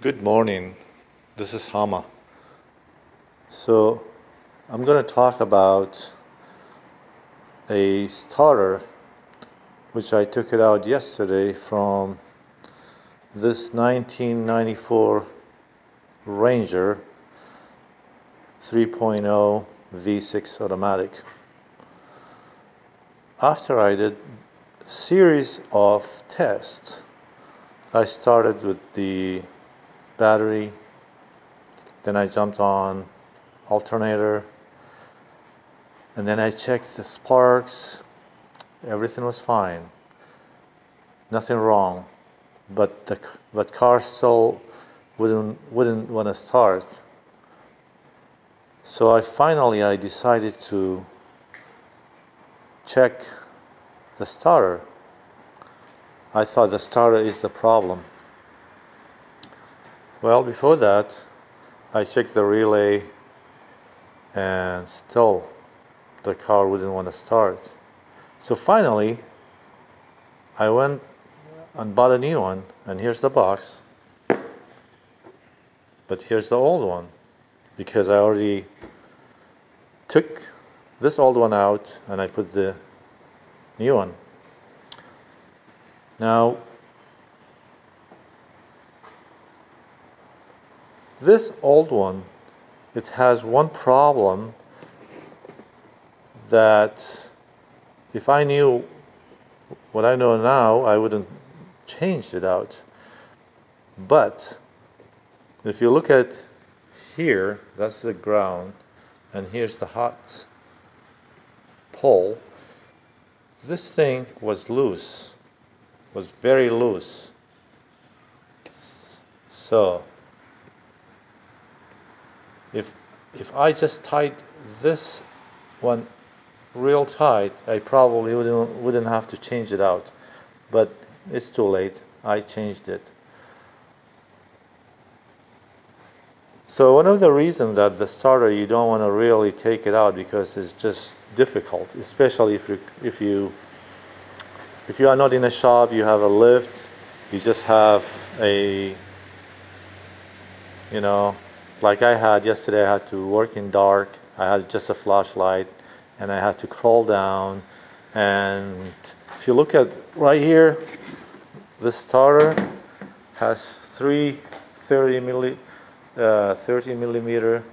Good morning, this is Hama. So I'm going to talk about a starter which I took it out yesterday from this 1994 Ranger 3.0 V6 automatic. After I did a series of tests, I started with the battery, then I jumped on alternator, and then I checked the sparks. Everything was fine, nothing wrong, but car still wouldn't want to start. So I decided to check the starter. I thought the starter is the problem. Well, before that, I checked the relay and still the car wouldn't want to start. So finally, I went and bought a new one, and here's the box. But here's the old one, because I already took this old one out and I put the new one. Now, this old one, it has one problem that if I knew what I know now, I wouldn't change it out. But if you look at here, that's the ground, and here's the hot pole. This thing was loose, was very loose. So if I just tied this one real tight, I probably wouldn't have to change it out. But it's too late. I changed it. So one of the reasons that the starter, you don't want to really take it out, because it's just difficult, especially if you are not in a shop, you have a lift, you just have a, like I had yesterday. I had to work in dark. I had just a flashlight, and I had to crawl down. And if you look at right here, the starter has three 30 millimeter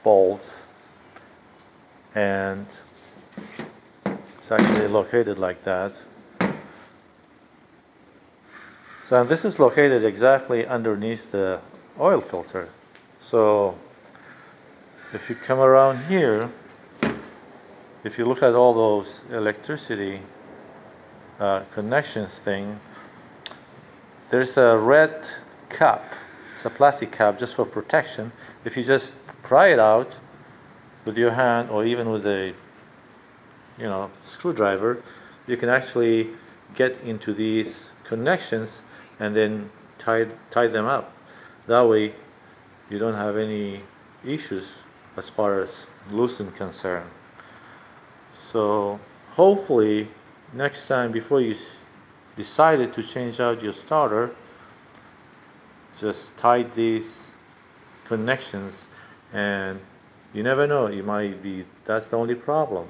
bolts, and it's actually located like that. So this is located exactly underneath the oil filter. So if you come around here, if you look at all those electricity connections thing, there's a red cap. It's a plastic cap just for protection. If you just pry it out with your hand, or even with a screwdriver, you can actually get into these connections and then tie them up. That way you don't have any issues as far as loosen concern. So hopefully next time, before you decided to change out your starter, just tie these connections, and you never know, that's the only problem.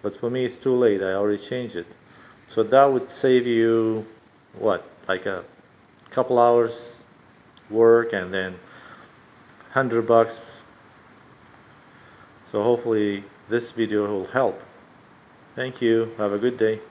But for me, it's too late. I already changed it. So that would save you what, like a couple hours work, and then $100. So hopefully this video will help. Thank you. Have a good day.